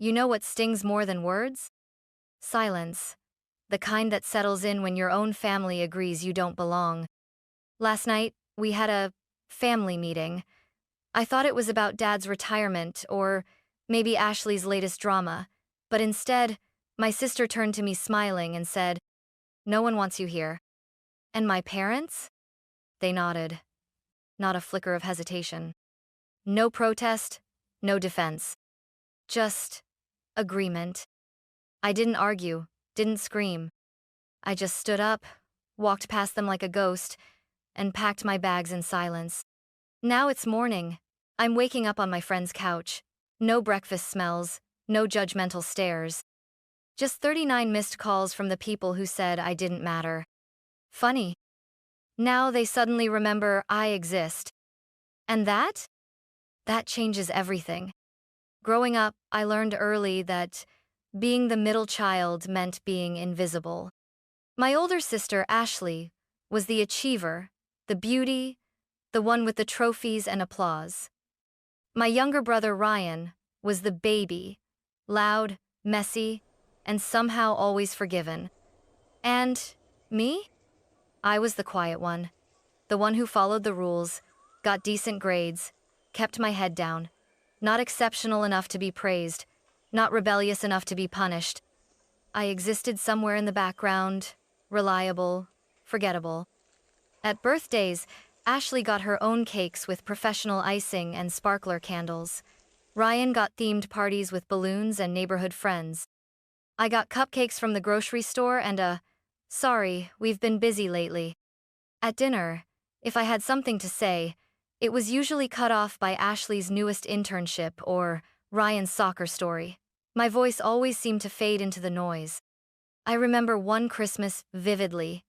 You know what stings more than words? Silence. The kind that settles in when your own family agrees you don't belong. Last night, we had a family meeting. I thought it was about Dad's retirement or maybe Ashley's latest drama, but instead, my sister turned to me smiling and said, "No one wants you here." And my parents? They nodded. Not a flicker of hesitation. No protest, no defense. Just agreement. I didn't argue, didn't scream. I just stood up, walked past them like a ghost, and packed my bags in silence. Now it's morning. I'm waking up on my friend's couch. No breakfast smells, no judgmental stares. Just 39 missed calls from the people who said I didn't matter. Funny. Now they suddenly remember I exist. And that changes everything. Growing up, I learned early that being the middle child meant being invisible. My older sister, Ashley, was the achiever, the beauty, the one with the trophies and applause. My younger brother, Ryan, was the baby, loud, messy, and somehow always forgiven. And me? I was the quiet one, the one who followed the rules, got decent grades, kept my head down, not exceptional enough to be praised, not rebellious enough to be punished. I existed somewhere in the background, reliable, forgettable. At birthdays, Ashley got her own cakes with professional icing and sparkler candles. Ryan got themed parties with balloons and neighborhood friends. I got cupcakes from the grocery store and "Sorry, we've been busy lately." At dinner, if I had something to say, it was usually cut off by Ashley's newest internship or Ryan's soccer story. My voice always seemed to fade into the noise. I remember one Christmas vividly.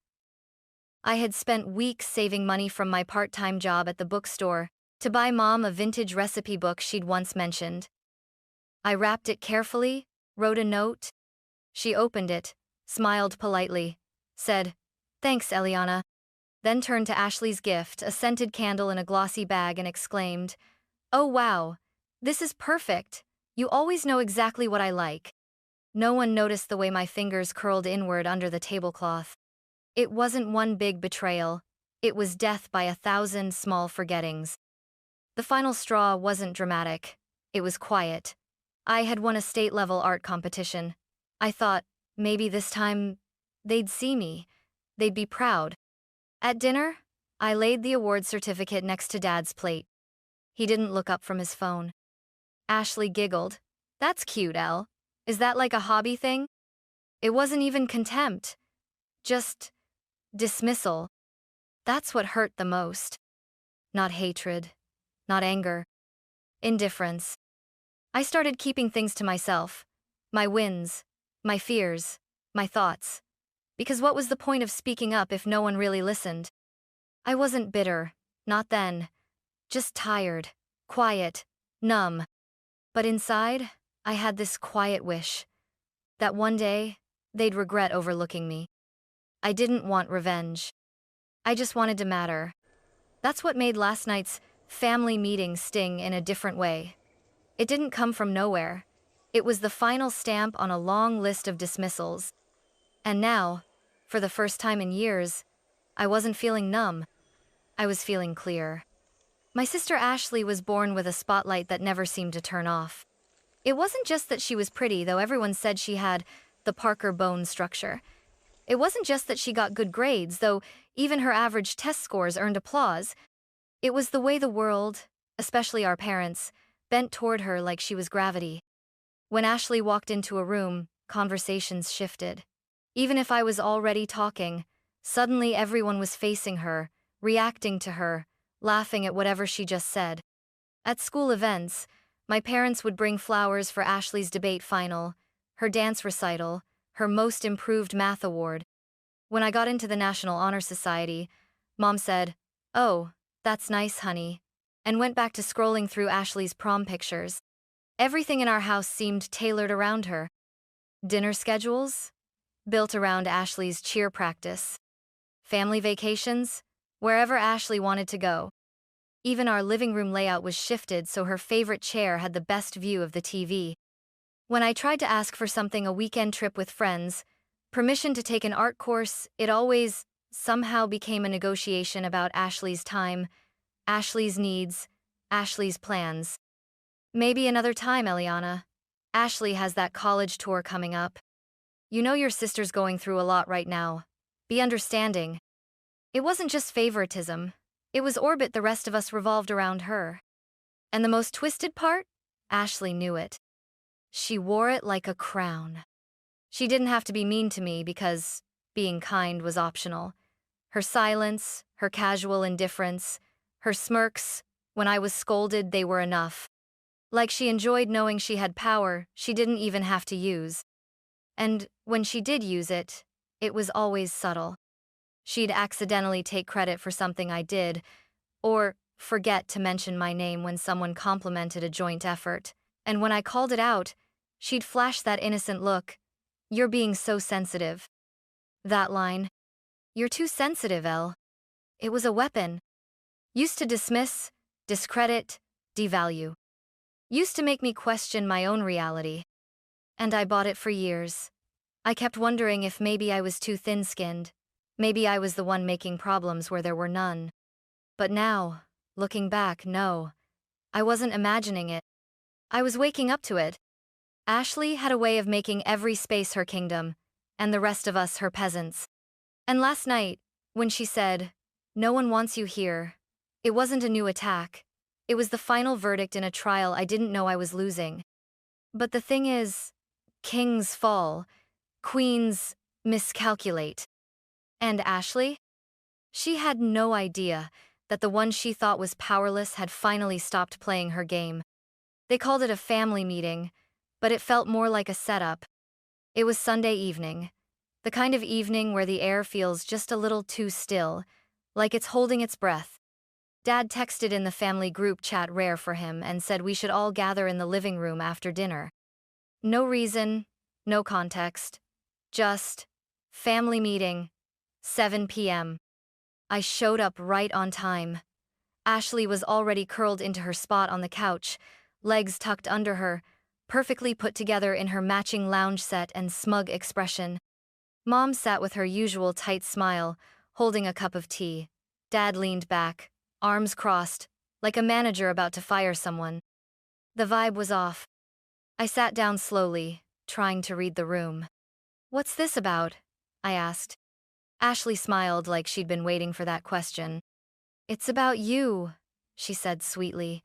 I had spent weeks saving money from my part-time job at the bookstore to buy Mom a vintage recipe book she'd once mentioned. I wrapped it carefully, wrote a note. She opened it, smiled politely, said, "Thanks, Eliana," then turned to Ashley's gift, a scented candle in a glossy bag, and exclaimed, "Oh wow, this is perfect. You always know exactly what I like." No one noticed the way my fingers curled inward under the tablecloth. It wasn't one big betrayal. It was death by 1,000 small forgettings. The final straw wasn't dramatic. It was quiet. I had won a state-level art competition. I thought, maybe this time, they'd see me. They'd be proud. At dinner, I laid the award certificate next to Dad's plate. He didn't look up from his phone. Ashley giggled. "That's cute, Elle. Is that like a hobby thing?" It wasn't even contempt. Just dismissal. That's what hurt the most. Not hatred. Not anger. Indifference. I started keeping things to myself. My wins. My fears. My thoughts. Because what was the point of speaking up if no one really listened? I wasn't bitter. Not then. Just tired. Quiet. Numb. But inside, I had this quiet wish that one day, they'd regret overlooking me. I didn't want revenge. I just wanted to matter. That's what made last night's family meeting sting in a different way. It didn't come from nowhere. It was the final stamp on a long list of dismissals. And now, for the first time in years, I wasn't feeling numb. I was feeling clear. My sister Ashley was born with a spotlight that never seemed to turn off. It wasn't just that she was pretty, though everyone said she had the Parker bone structure. It wasn't just that she got good grades, though even her average test scores earned applause. It was the way the world, especially our parents, bent toward her like she was gravity. When Ashley walked into a room, conversations shifted. Even if I was already talking, suddenly everyone was facing her, reacting to her, laughing at whatever she just said. At school events, my parents would bring flowers for Ashley's debate final, her dance recital, her most improved math award. When I got into the National Honor Society, Mom said, "Oh, that's nice, honey," and went back to scrolling through Ashley's prom pictures. Everything in our house seemed tailored around her. Dinner schedules? Built around Ashley's cheer practice. Family vacations? Wherever Ashley wanted to go. Even our living room layout was shifted so her favorite chair had the best view of the TV. When I tried to ask for something, a weekend trip with friends, permission to take an art course, it always somehow became a negotiation about Ashley's time, Ashley's needs, Ashley's plans. Maybe another time, Eliana. Ashley has that college tour coming up. You know your sister's going through a lot right now. Be understanding. It wasn't just favoritism. It was orbit the rest of us revolved around her. And the most twisted part? Ashley knew it. She wore it like a crown. She didn't have to be mean to me because being kind was optional. Her silence, her casual indifference, her smirks, when I was scolded, they were enough. Like she enjoyed knowing she had power she didn't even have to use. And when she did use it, it was always subtle. She'd accidentally take credit for something I did, or forget to mention my name when someone complimented a joint effort. And when I called it out, she'd flash that innocent look. "You're being so sensitive." That line, "You're too sensitive, Elle." It was a weapon. Used to dismiss, discredit, devalue. Used to make me question my own reality. And I bought it for years. I kept wondering if maybe I was too thin-skinned. Maybe I was the one making problems where there were none. But now, looking back, no. I wasn't imagining it. I was waking up to it. Ashley had a way of making every space her kingdom, and the rest of us her peasants. And last night, when she said, "No one wants you here," it wasn't a new attack. It was the final verdict in a trial I didn't know I was losing. But the thing is, kings fall, queens miscalculate. And Ashley? She had no idea that the one she thought was powerless had finally stopped playing her game. They called it a family meeting, but it felt more like a setup. It was Sunday evening, the kind of evening where the air feels just a little too still, like it's holding its breath. Dad texted in the family group chat, rare for him, and said we should all gather in the living room after dinner. No reason, no context, just family meeting, 7 p.m. I showed up right on time. Ashley was already curled into her spot on the couch, legs tucked under her, perfectly put together in her matching lounge set and smug expression. Mom sat with her usual tight smile, holding a cup of tea. Dad leaned back, arms crossed, like a manager about to fire someone. The vibe was off. I sat down slowly, trying to read the room. "What's this about?" I asked. Ashley smiled like she'd been waiting for that question. "It's about you," she said sweetly,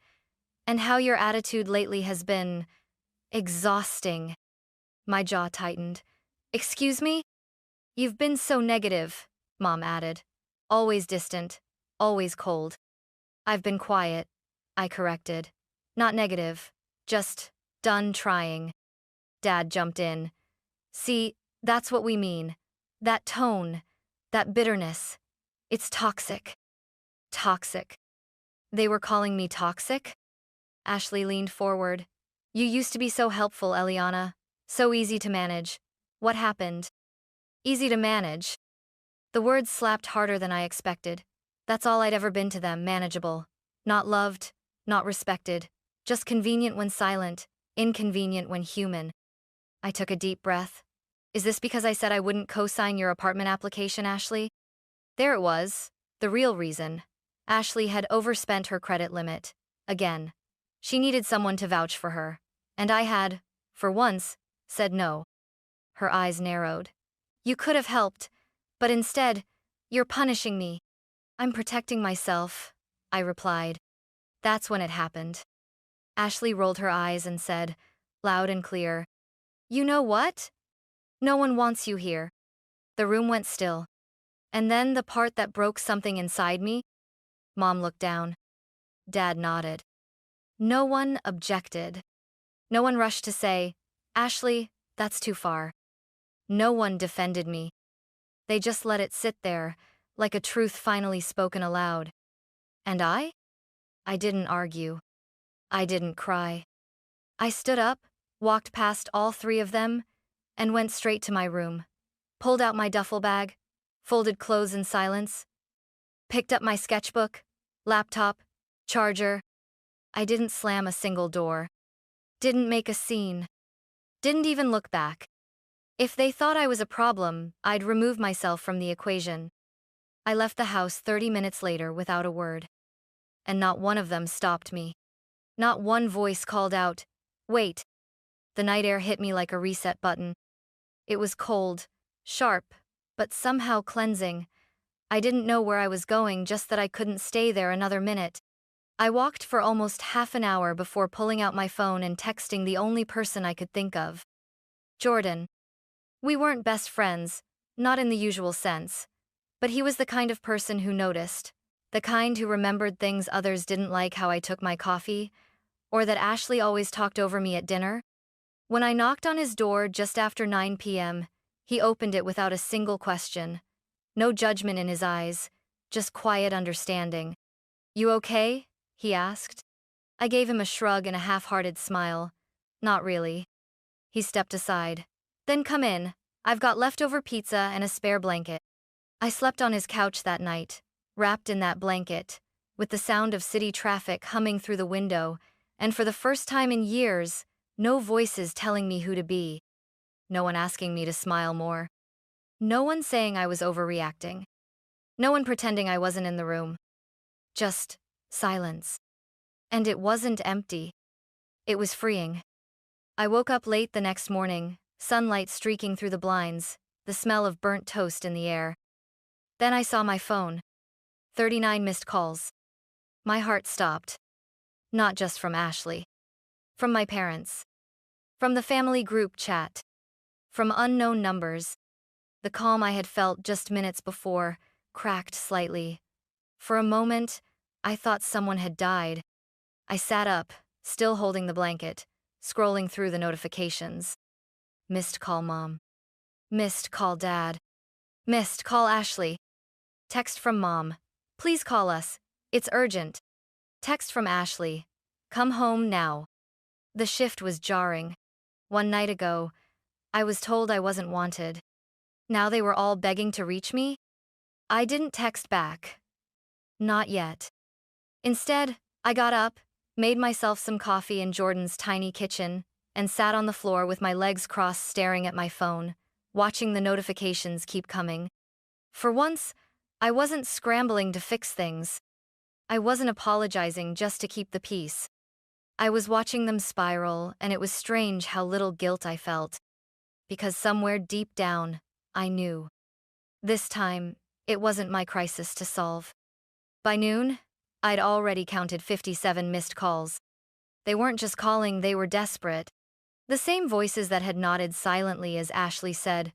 "and how your attitude lately has been exhausting." My jaw tightened. "Excuse me?" "You've been so negative," Mom added. "Always distant, always cold." "I've been quiet," I corrected. "Not negative, just done trying." Dad jumped in. "See, that's what we mean. That tone, that bitterness. It's toxic." Toxic. They were calling me toxic? Ashley leaned forward. "You used to be so helpful, Eliana. So easy to manage. What happened?" "Easy to manage." The words slapped harder than I expected. That's all I'd ever been to them, manageable. Not loved, not respected. Just convenient when silent, inconvenient when human. I took a deep breath. "Is this because I said I wouldn't co-sign your apartment application, Ashley?" There it was, the real reason. Ashley had overspent her credit limit. Again. She needed someone to vouch for her. And I had, for once, said no. Her eyes narrowed. "You could have helped, but instead, you're punishing me." "I'm protecting myself," I replied. That's when it happened. Ashley rolled her eyes and said, loud and clear, "You know what? No one wants you here." The room went still. And then the part that broke something inside me. Mom looked down. Dad nodded. No one objected. No one rushed to say, "Ashley, that's too far." No one defended me. They just let it sit there, like a truth finally spoken aloud. And I didn't argue. I didn't cry. I stood up, walked past all three of them, and went straight to my room. Pulled out my duffel bag, folded clothes in silence, picked up my sketchbook, laptop, charger. I didn't slam a single door. Didn't make a scene. Didn't even look back. If they thought I was a problem, I'd remove myself from the equation. I left the house 30 minutes later without a word. And not one of them stopped me. Not one voice called out, "Wait." The night air hit me like a reset button. It was cold, sharp, but somehow cleansing. I didn't know where I was going, just that I couldn't stay there another minute. I walked for almost half an hour before pulling out my phone and texting the only person I could think of. Jordan. We weren't best friends, not in the usual sense. But he was the kind of person who noticed. The kind who remembered things others didn't like, how I took my coffee, or that Ashley always talked over me at dinner. When I knocked on his door just after 9 p.m., he opened it without a single question. No judgment in his eyes, just quiet understanding. "You okay?" he asked. I gave him a shrug and a half-hearted smile. "Not really." He stepped aside. "Then come in. I've got leftover pizza and a spare blanket." I slept on his couch that night, wrapped in that blanket, with the sound of city traffic humming through the window, and for the first time in years, no voices telling me who to be. No one asking me to smile more. No one saying I was overreacting. No one pretending I wasn't in the room. Just silence. And it wasn't empty. It was freeing. I woke up late the next morning, sunlight streaking through the blinds, the smell of burnt toast in the air. Then I saw my phone. 39 missed calls. My heart stopped. Not just from Ashley. From my parents. From the family group chat. From unknown numbers. The calm I had felt just minutes before cracked slightly. For a moment, I thought someone had died. I sat up, still holding the blanket, scrolling through the notifications. Missed call Mom. Missed call Dad. Missed call Ashley. Text from Mom. "Please call us. It's urgent." Text from Ashley. "Come home now." The shift was jarring. One night ago, I was told I wasn't wanted. Now they were all begging to reach me? I didn't text back. Not yet. Instead, I got up, made myself some coffee in Jordan's tiny kitchen, and sat on the floor with my legs crossed staring at my phone, watching the notifications keep coming. For once, I wasn't scrambling to fix things. I wasn't apologizing just to keep the peace. I was watching them spiral, and it was strange how little guilt I felt. Because somewhere deep down, I knew. This time, it wasn't my crisis to solve. By noon, I'd already counted 57 missed calls. They weren't just calling, they were desperate. The same voices that had nodded silently as Ashley said,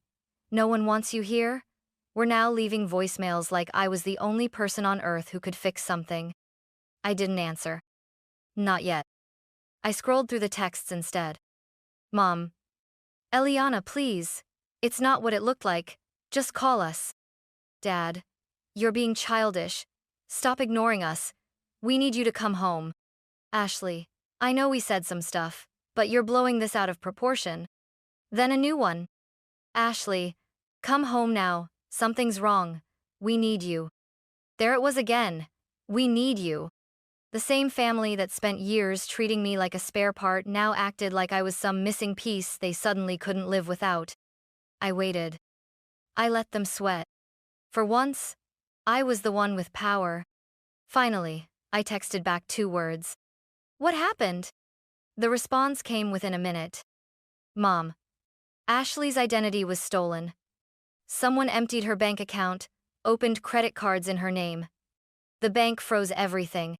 "No one wants you here," were now leaving voicemails like I was the only person on earth who could fix something. I didn't answer. Not yet. I scrolled through the texts instead. "Mom. Eliana, please. It's not what it looked like. Just call us." "Dad. You're being childish. Stop ignoring us. We need you to come home." "Ashley. I know we said some stuff, but you're blowing this out of proportion." Then a new one. "Ashley. Come home now. Something's wrong. We need you." There it was again. "We need you." The same family that spent years treating me like a spare part now acted like I was some missing piece they suddenly couldn't live without. I waited. I let them sweat. For once, I was the one with power. Finally, I texted back 2 words. "What happened?" The response came within a minute. "Mom. Ashley's identity was stolen. Someone emptied her bank account, opened credit cards in her name. The bank froze everything.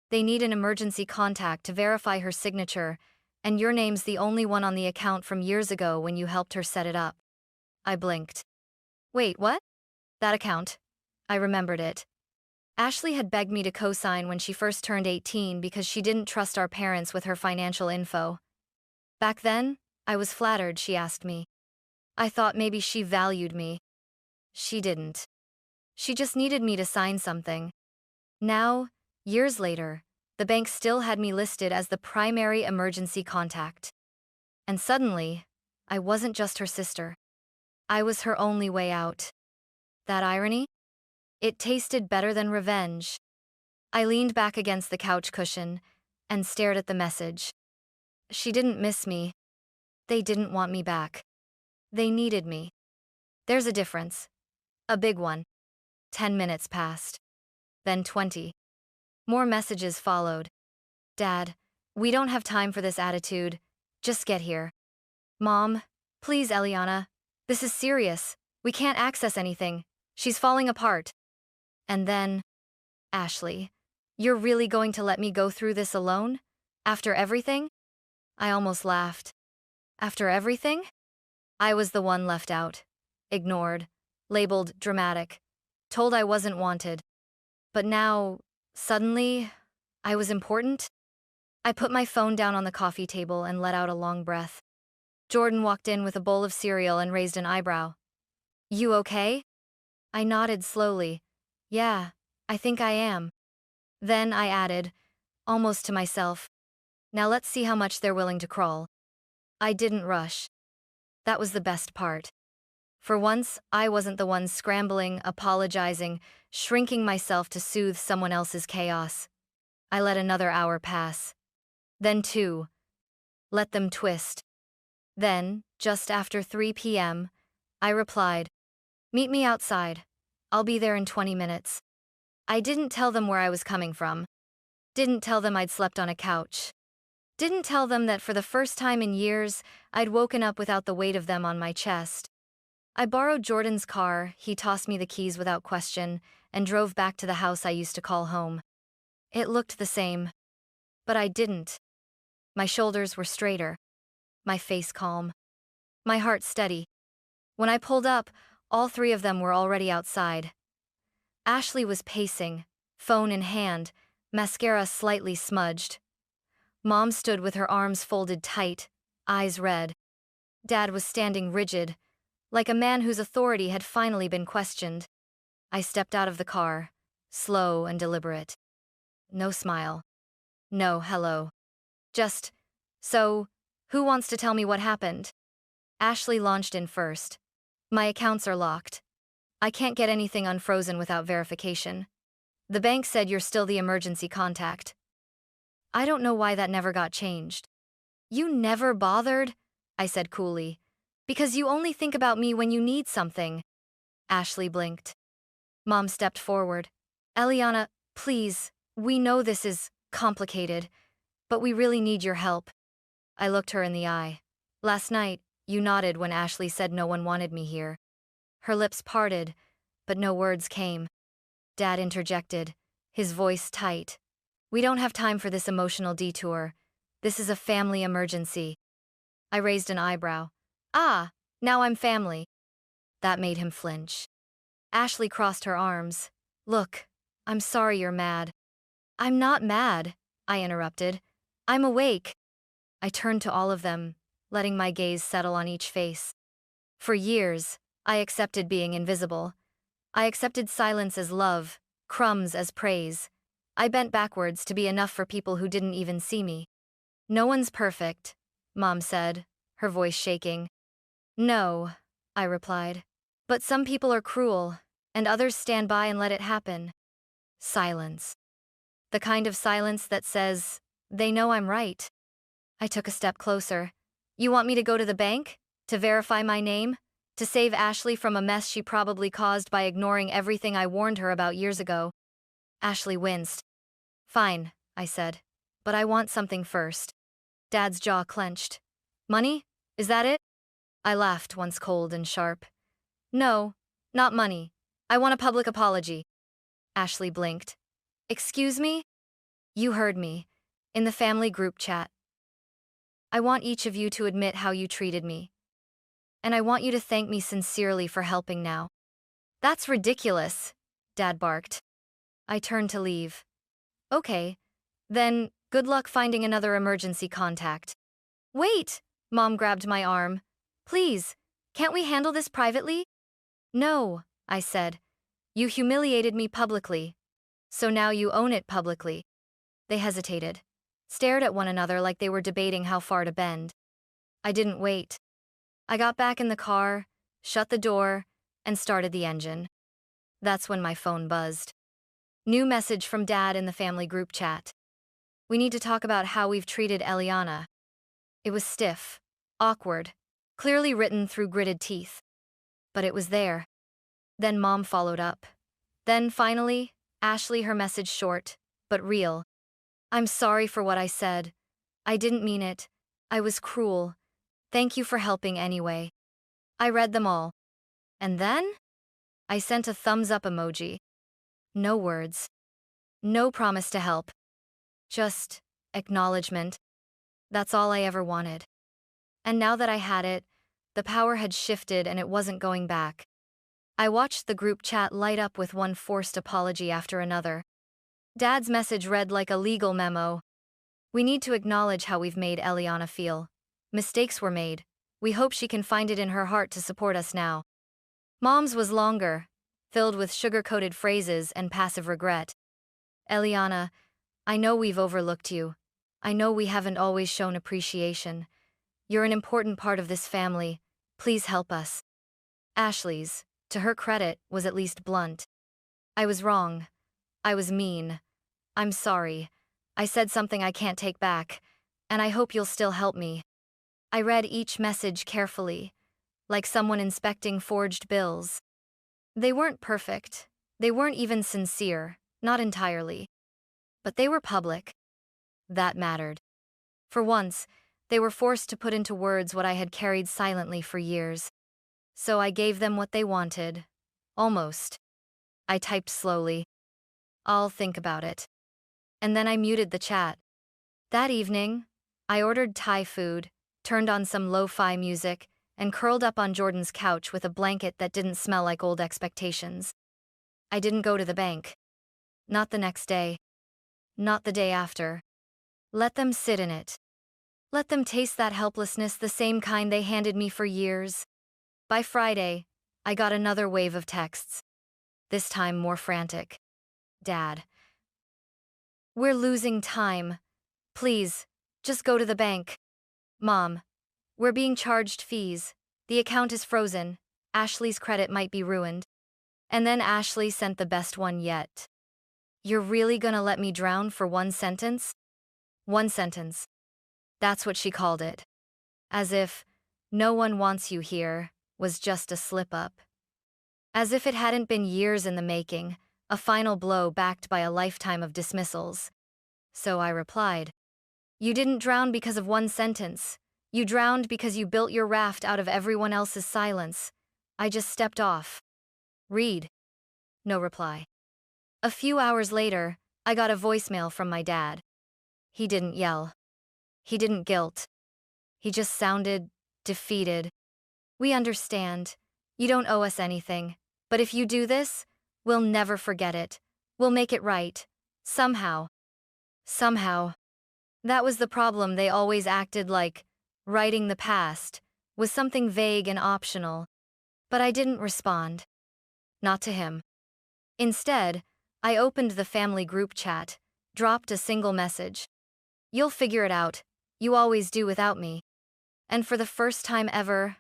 They need an emergency contact to verify her signature, and your name's the only one on the account from years ago when you helped her set it up." I blinked. "Wait, what?" "That account." I remembered it. Ashley had begged me to co-sign when she first turned 18 because she didn't trust our parents with her financial info. Back then, I was flattered she asked me. I thought maybe she valued me. She didn't. She just needed me to sign something. Now, years later, the bank still had me listed as the primary emergency contact. And suddenly, I wasn't just her sister. I was her only way out. That irony? It tasted better than revenge. I leaned back against the couch cushion and stared at the message. She didn't miss me. They didn't want me back. They needed me. There's a difference. A big one. 10 minutes passed. Then 20. More messages followed. Dad, we don't have time for this attitude. Just get here. Mom, please, Eliana. This is serious. We can't access anything. She's falling apart. And then, Ashley, you're really going to let me go through this alone? After everything? I almost laughed. After everything? I was the one left out. Ignored. Labeled dramatic. Told I wasn't wanted. But now, suddenly, I was important? I put my phone down on the coffee table and let out a long breath. Jordan walked in with a bowl of cereal and raised an eyebrow. You okay? I nodded slowly. Yeah, I think I am. Then I added, almost to myself, now let's see how much they're willing to crawl. I didn't rush. That was the best part. For once, I wasn't the one scrambling, apologizing, shrinking myself to soothe someone else's chaos. I let another hour pass. Then 2. Let them twist. Then, just after 3 p.m., I replied, meet me outside. I'll be there in 20 minutes. I didn't tell them where I was coming from. Didn't tell them I'd slept on a couch. Didn't tell them that for the first time in years, I'd woken up without the weight of them on my chest. I borrowed Jordan's car, he tossed me the keys without question, and drove back to the house I used to call home. It looked the same. But I didn't. My shoulders were straighter. My face calm. My heart steady. When I pulled up, all 3 of them were already outside. Ashley was pacing, phone in hand, mascara slightly smudged. Mom stood with her arms folded tight, eyes red. Dad was standing rigid, like a man whose authority had finally been questioned. I stepped out of the car, slow and deliberate. No smile. No hello. Just, so, who wants to tell me what happened? Ashley launched in first. My accounts are locked. I can't get anything unfrozen without verification. The bank said you're still the emergency contact. I don't know why that never got changed. You never bothered? I said coolly. Because you only think about me when you need something. Ashley blinked. Mom stepped forward. Eliana, please, we know this is complicated, but we really need your help. I looked her in the eye. Last night, you nodded when Ashley said no one wanted me here. Her lips parted, but no words came. Dad interjected, his voice tight. We don't have time for this emotional detour. This is a family emergency. I raised an eyebrow. Ah, now I'm family. That made him flinch. Ashley crossed her arms. Look, I'm sorry you're mad. I'm not mad, I interrupted. I'm awake. I turned to all of them, letting my gaze settle on each face. For years, I accepted being invisible. I accepted silence as love, crumbs as praise. I bent backwards to be enough for people who didn't even see me. No one's perfect, Mom said, her voice shaking. No, I replied. But some people are cruel, and others stand by and let it happen. Silence. The kind of silence that says, they know I'm right. I took a step closer. You want me to go to the bank? To verify my name? To save Ashley from a mess she probably caused by ignoring everything I warned her about years ago? Ashley winced. Fine, I said. But I want something first. Dad's jaw clenched. Money? Is that it? I laughed, once cold and sharp. No, not money. I want a public apology. Ashley blinked. Excuse me? You heard me. In the family group chat. I want each of you to admit how you treated me. And I want you to thank me sincerely for helping now. That's ridiculous, Dad barked. I turned to leave. Okay. Then, good luck finding another emergency contact. Wait! Mom grabbed my arm. Please, can't we handle this privately? No, I said. You humiliated me publicly. So now you own it publicly. They hesitated, stared at one another like they were debating how far to bend. I didn't wait. I got back in the car, shut the door, and started the engine. That's when my phone buzzed. New message from Dad in the family group chat. We need to talk about how we've treated Eliana. It was stiff. Awkward. Clearly written through gritted teeth. But it was there. Then Mom followed up. Then finally, Ashley, her message short, but real. I'm sorry for what I said. I didn't mean it. I was cruel. Thank you for helping anyway. I read them all. And then? I sent a thumbs up emoji. No words. No promise to help. Just acknowledgement. That's all I ever wanted. And now that I had it, the power had shifted and it wasn't going back. I watched the group chat light up with one forced apology after another. Dad's message read like a legal memo. We need to acknowledge how we've made Eliana feel. Mistakes were made. We hope she can find it in her heart to support us now. Mom's was longer, filled with sugar-coated phrases and passive regret. Eliana, I know we've overlooked you. I know we haven't always shown appreciation. You're an important part of this family. Please help us. Ashley's, to her credit, was at least blunt. I was wrong. I was mean. I'm sorry. I said something I can't take back, and I hope you'll still help me. I read each message carefully, like someone inspecting forged bills. They weren't perfect. They weren't even sincere, not entirely. But they were public. That mattered. For once, they were forced to put into words what I had carried silently for years. So I gave them what they wanted. Almost. I typed slowly. I'll think about it. And then I muted the chat. That evening, I ordered Thai food, turned on some lo-fi music, and curled up on Jordan's couch with a blanket that didn't smell like old expectations. I didn't go to the bank. Not the next day. Not the day after. Let them sit in it. Let them taste that helplessness, the same kind they handed me for years. By Friday, I got another wave of texts. This time more frantic. Dad. We're losing time. Please, just go to the bank. Mom. We're being charged fees. The account is frozen. Ashley's credit might be ruined. And then Ashley sent the best one yet. You're really gonna let me drown for one sentence? One sentence. That's what she called it. As if, no one wants you here, was just a slip-up. As if it hadn't been years in the making, a final blow backed by a lifetime of dismissals. So I replied. You didn't drown because of one sentence. You drowned because you built your raft out of everyone else's silence. I just stepped off. Read. No reply. A few hours later, I got a voicemail from my dad. He didn't yell. He didn't guilt. He just sounded defeated. We understand. You don't owe us anything. But if you do this, we'll never forget it. We'll make it right. Somehow. Somehow. That was the problem. They always acted like writing the past was something vague and optional. But I didn't respond. Not to him. Instead, I opened the family group chat, dropped a single message. You'll figure it out. You always do without me. And for the first time ever,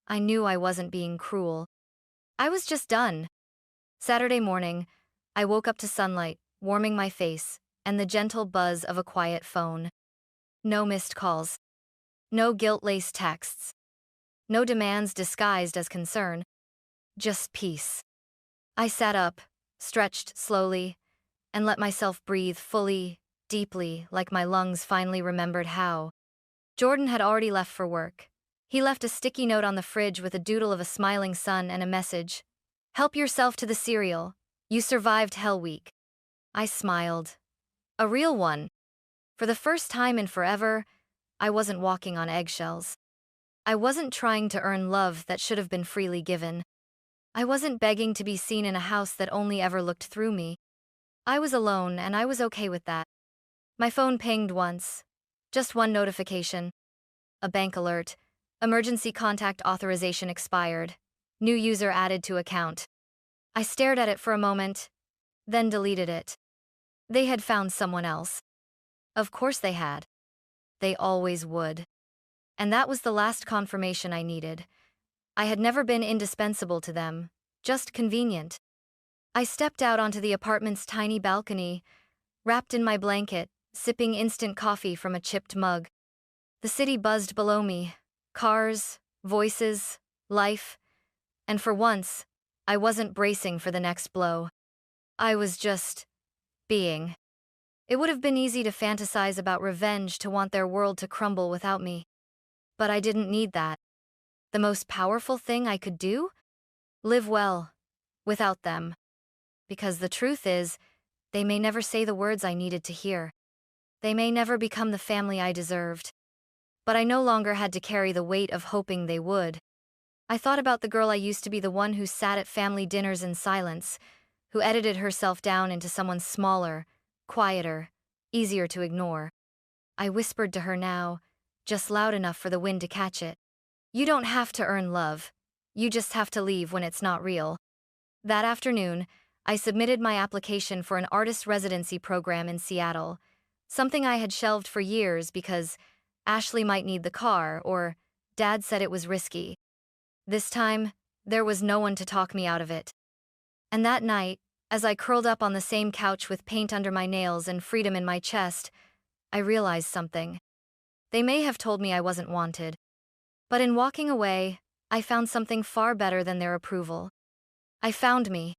I knew I wasn't being cruel. I was just done. Saturday morning, I woke up to sunlight, warming my face, and the gentle buzz of a quiet phone. No missed calls. No guilt-laced texts. No demands disguised as concern. Just peace. I sat up, stretched slowly, and let myself breathe fully, deeply, like my lungs finally remembered how. Jordan had already left for work. He left a sticky note on the fridge with a doodle of a smiling sun and a message. Help yourself to the cereal. You survived Hell Week. I smiled. A real one. For the first time in forever, I wasn't walking on eggshells. I wasn't trying to earn love that should have been freely given. I wasn't begging to be seen in a house that only ever looked through me. I was alone and I was okay with that. My phone pinged once. Just one notification. A bank alert. Emergency contact authorization expired. New user added to account. I stared at it for a moment, then deleted it. They had found someone else. Of course they had. They always would. And that was the last confirmation I needed. I had never been indispensable to them, just convenient. I stepped out onto the apartment's tiny balcony, wrapped in my blanket, sipping instant coffee from a chipped mug. The city buzzed below me, Cars, voices, life, and for once, I wasn't bracing for the next blow. I was just being. It would have been easy to fantasize about revenge, to want their world to crumble without me. But I didn't need that. The most powerful thing I could do? Live well, without them. Because the truth is, they may never say the words I needed to hear. They may never become the family I deserved. But I no longer had to carry the weight of hoping they would. I thought about the girl I used to be, the one who sat at family dinners in silence, who edited herself down into someone smaller, quieter, easier to ignore. I whispered to her now, just loud enough for the wind to catch it. You don't have to earn love. You just have to leave when it's not real. That afternoon, I submitted my application for an artist residency program in Seattle, something I had shelved for years because Ashley might need the car or Dad said it was risky. This time, there was no one to talk me out of it. And that night, as I curled up on the same couch with paint under my nails and freedom in my chest, I realized something. They may have told me I wasn't wanted. But in walking away, I found something far better than their approval. I found me,